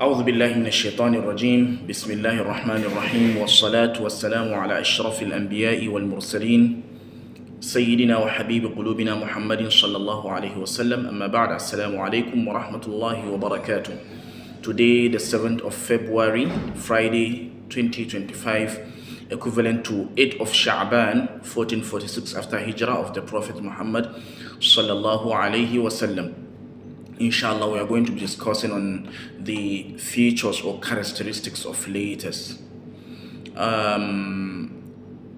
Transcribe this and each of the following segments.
أعوذ بالله من الشيطان الرجيم بسم الله الرحمن الرحيم والصلاة والسلام على أشرف الأنبياء والمرسلين سيدنا وحبيب قلوبنا محمد صلى الله عليه وسلم أما بعد السلام عليكم ورحمة الله وبركاته. Today the 7th of February, Friday 2025, equivalent to 8th of Sha'ban 1446 after Hijrah of the Prophet Muhammad sallallahu alaihi wasallam. Inshallah, we are going to be discussing on the features or characteristics of letters.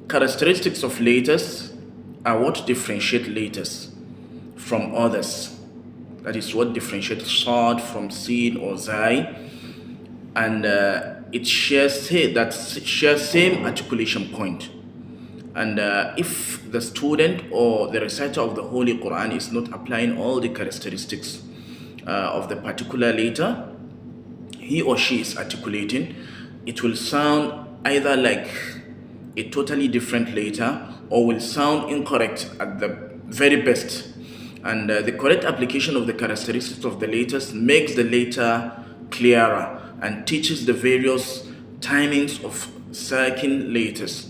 Characteristics of letters are what differentiate letters from others. That is what differentiates Sad from Sin or Zai, and it shares same articulation point. And if the student or the reciter of the Holy Quran is not applying all the characteristics of the particular letter he or she is articulating, it will sound either like a totally different letter or will sound incorrect at the very best. And the correct application of the characteristics of the letters makes the letter clearer and teaches the various timings of certain letters.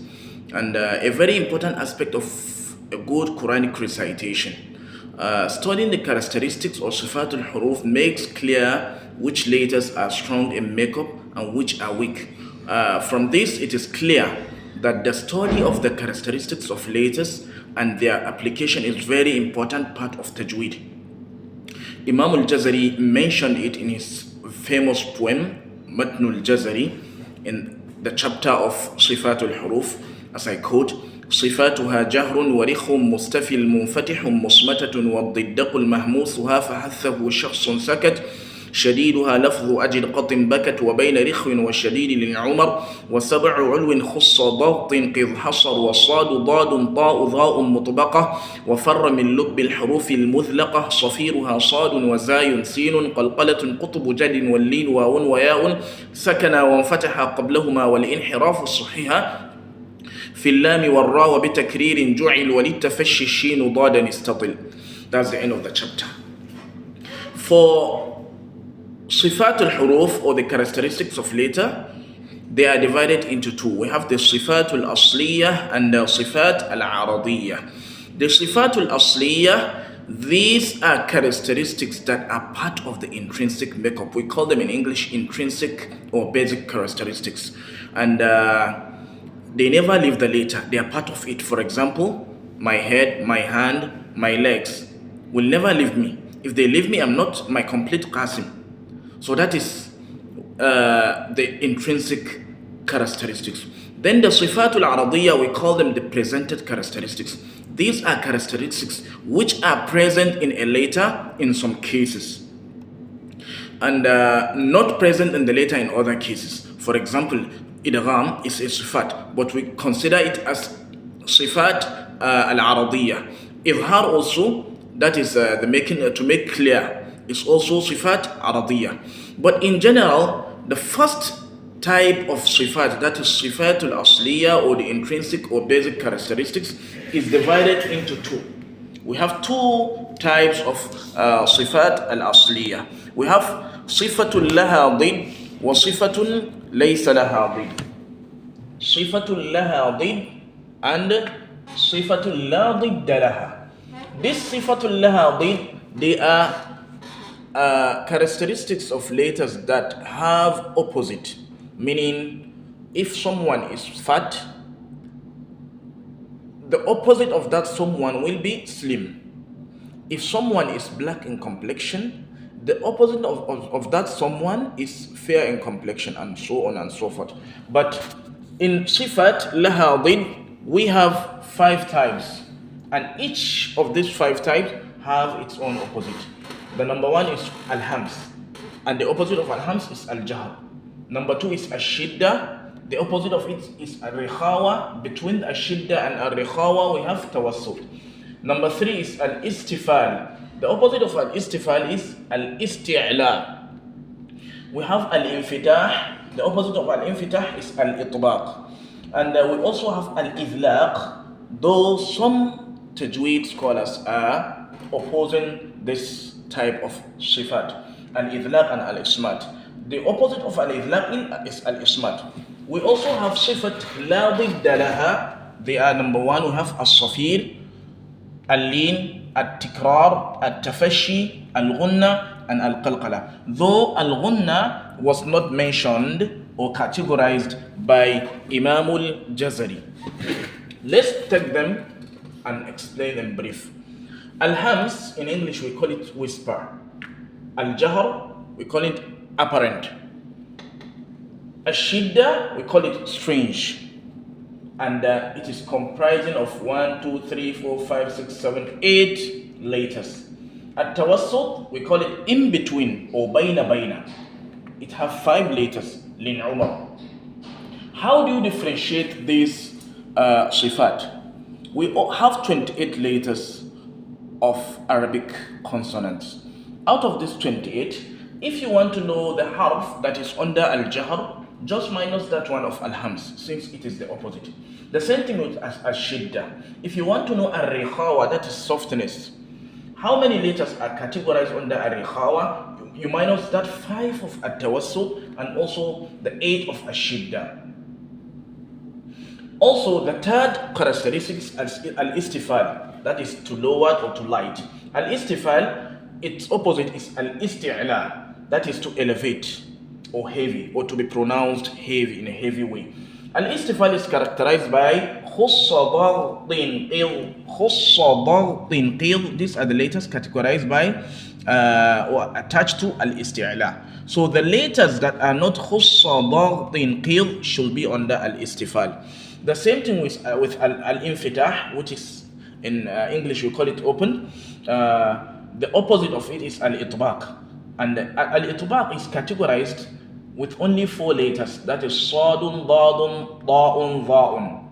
And a very important aspect of a good Quranic recitation. Studying the characteristics or صفات الحروف makes clear which letters are strong in makeup and which are weak. From this, it is clear that the study of the characteristics of letters and their application is very important part of Tajwid. Imam al-Jazari mentioned it in his famous poem Matn al-Jazari in the chapter of صفات الحروف, as I quote: صفاتها جهر ورخ مستفل منفتح مصمتة والضدق المهموسها فحثه شخص سكت شديدها لفظ أجد قط بكت وبين رخ والشديد للعمر وسبع علو خص ضغط قذ حصر والصاد ضاد طاء ضاء مطبقة وفر من لب الحروف المذلقة صفيرها صاد وزاي سين قلقلة قطب جد واللين واو وياء سكن وانفتح قبلهما والانحراف الصحيح في اللام والراء وبتكرير جعل وللتفشي الشين ضادا استطل. That's the end of the chapter. For صفات الحروف or the characteristics of letter, they are divided into two. We have the صفات الأصلية and the صفات العرضية. The صفات الأصلية, these are characteristics that are part of the intrinsic makeup. We call them in English intrinsic or basic characteristics, and they never leave the letter. They are part of it. For example, my head, my hand, my legs will never leave me. If they leave me, I'm not my complete Qasim. So that is the intrinsic characteristics. Then the Sifatul Aradiyya, we call them the presented characteristics. These are characteristics which are present in a letter in some cases and not present in the letter in other cases. For example, idgham is a sifat, but we consider it as sifat al-aradiyya. Izhar also, that is the making to make clear, is also sifat aradiyya. But in general, the first type of sifat, that is sifat al-asliya or the intrinsic or basic characteristics, is divided into two. We have two types of sifat al-asliya. We have sifatul laha ضد وصفة ليس لها ضد. صفة لها ضد and صفة لا ضد لها. This صفة لها ضد, they are characteristics of letters that have opposite. Meaning, if someone is fat, the opposite of that someone will be slim. If someone is black in complexion, the opposite of that someone is fair in complexion, and so on and so forth. But in Sifat Laha Did, we have 5 types, and each of these 5 types have its own opposite. The number 1 is Al-Hams, and the opposite of Al-Hams is Al-Jahr. Number 2 is Al-Shidda. The opposite of it is Al-Rikhawa. Between Al-Shidda and Al-Rikhawa, we have Tawassut. Number 3 is Al-Istifal. The opposite of Al-Istifal is Al-Isti'la. We have Al-Infitah. The opposite of Al-Infitah is Al-Itbaq. And we also have Al-Idlaq, though some Tajweed scholars are opposing this type of sifat, Al-Idlaq and Al-Ismat. The opposite of al-idlaq is al-ismat. We also have صفة لا ضد لها. They are number one, we have الصفير, اللين, التكرار, التفشي, الغنة, and القلقلة. Though al-ghunna was not mentioned or categorized by Imam al-Jazari. Let's take them and explain them brief. Al-hams, in English we call it whisper. Al-jahr, we call it apparent. Al-shidda, we call it strange. And it is comprising of 1, 2, 3, 4, 5, 6, 7, 8 letters. At-tawassut, we call it in between or bayna. It has 5 letters. Lin Umar. How do you differentiate these صفات? We have 28 letters of Arabic consonants. Out of these 28, if you want to know the harf that is under al-jahr, just minus that one of al-hams, since it is the opposite. The same thing with al-shidda. If you want to know al-rikhawa, that is softness, how many letters are categorized under al-rikhawa? You minus that 5 of at-tawassut and also the 8 of al-shidda. Also, the third characteristic is al-istifal, that is to lower or to light. Al-istifal, its opposite is al-isti'la, that is to elevate or heavy, or to be pronounced heavy in a heavy way. Al-istifal is characterized by khussa dartin qil. These are the letters categorized by or attached to al-isti'la. So the letters that are not khussa dartin qil should be under al-istifal. The same thing with al-infitah, which is in English we call it open. The opposite of it is al-itbaq. And al-itbaq is categorized with only 4 letters, that is sadun, dadun, da'un, dha'un.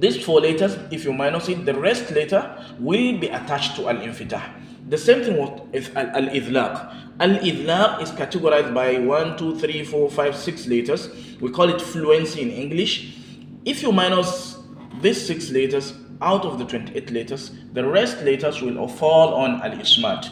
These 4 letters, if you minus it, the rest letter will be attached to al-infitah. The same thing with al-idlaq. Al-idlaq is categorized by 1, 2, 3, 4, 5, 6 letters. We call it fluency in English. If you minus these 6 letters out of the 28 letters, the rest letters will fall on al-ismat.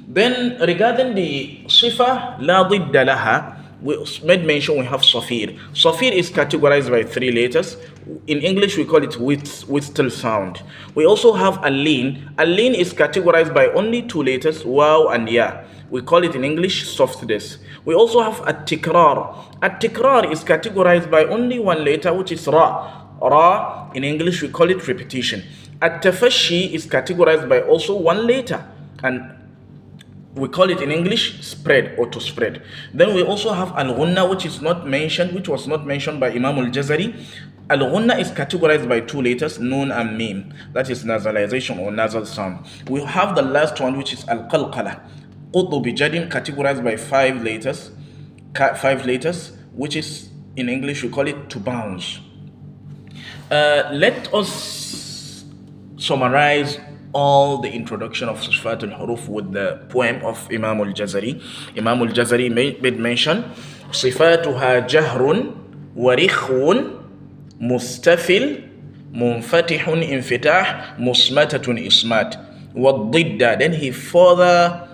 Then regarding the sifa la didda laha, we made mention we have Safir. Safir is categorized by 3 letters. In English we call it whistle sound. We also have Al-Lin. Al-Lin is categorized by only 2 letters, Waw and Ya. We call it in English softness. We also have At-Tikrar. At-Tikrar is categorized by only 1 letter, which is Ra. Ra, in English we call it repetition. At-Tafashi is categorized by also 1 letter, and we call it in English spread or to spread. Then we also have al-ghunna, which was not mentioned by Imam al-Jazari. Al-ghunna is categorized by 2 letters, nun and mim. That is nasalization or nasal sound. We have the last one, which is al-qalqala. Qutbu bijadin, categorized by 5 letters, which is in English we call it to bounce. Let us summarize all the introduction of صفات الحروف with the poem of Imam al-Jazari. Imam al-Jazari made mention صفاتها جهر ورخو مستفل منفتح انفتاح مصمتة إصمات والضد. Then he further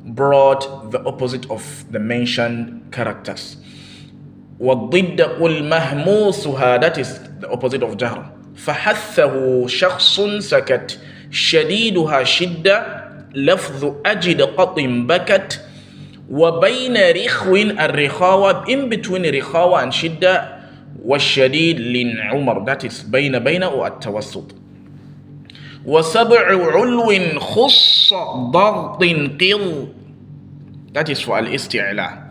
brought the opposite of the mentioned characters. والضد قل مهموسها, that is the opposite of جهر. فحثه شخص سكت شديدها شدة لفظ أجد قط بكت وبين رخو الرخاوة, in between رخاوة and شدة والشديد لنعمر, that is بين أو التوسط. وسبع علو خص ضغط قل, that is for الاستعلاء.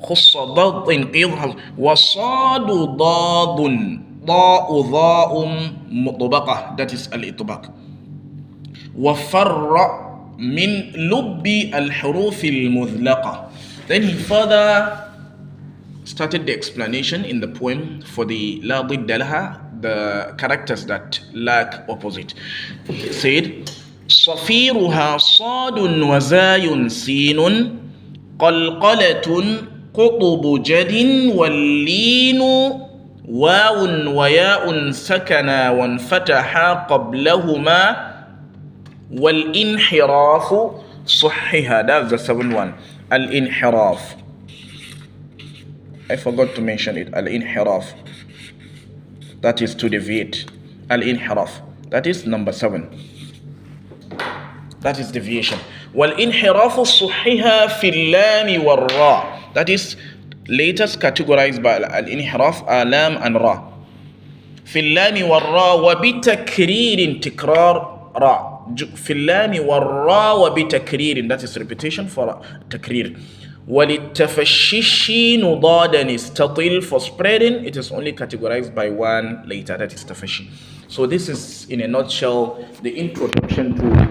خص ضغط قل. وصاد ضاد ضاء ضاء مطبقة, that is الإطباق. وفر من لب الحروف المذلقة. Then he further started the explanation in the poem for the لا ضد لها, the characters that lack opposite. He said صفيرها صاد وزاي سين قلقلة قطب جد واللين واو وياء سكنا وانفتحا قبلهما والانحراف صحها. That's the 7th one. الانحراف. I forgot to mention it. Al-inhiraf. That is to deviate. Al-inhiraf. That is number 7. That is deviation. وَالْإِنْحِرَافُ الصُّحِّحَ فِي اللَّامِ وَالرَّا. That is latest categorized by al-inhiraf, lam and ra. في اللام والراء وبتكرير تكرار را. في اللام والراء وبتكرير, that is repetition for تكرير. وللتفشي الشين ضادا استطل, for spreading it is only categorized by one letter, that is تفشي. So this is in a nutshell the introduction to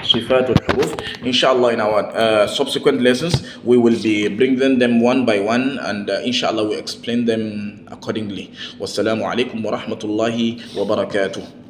صفات الحروف. Inshallah, in our subsequent lessons we will be bringing them one by one, and inshallah we explain them accordingly. Wassalamu alaikum wa rahmatullahi wa barakatuh.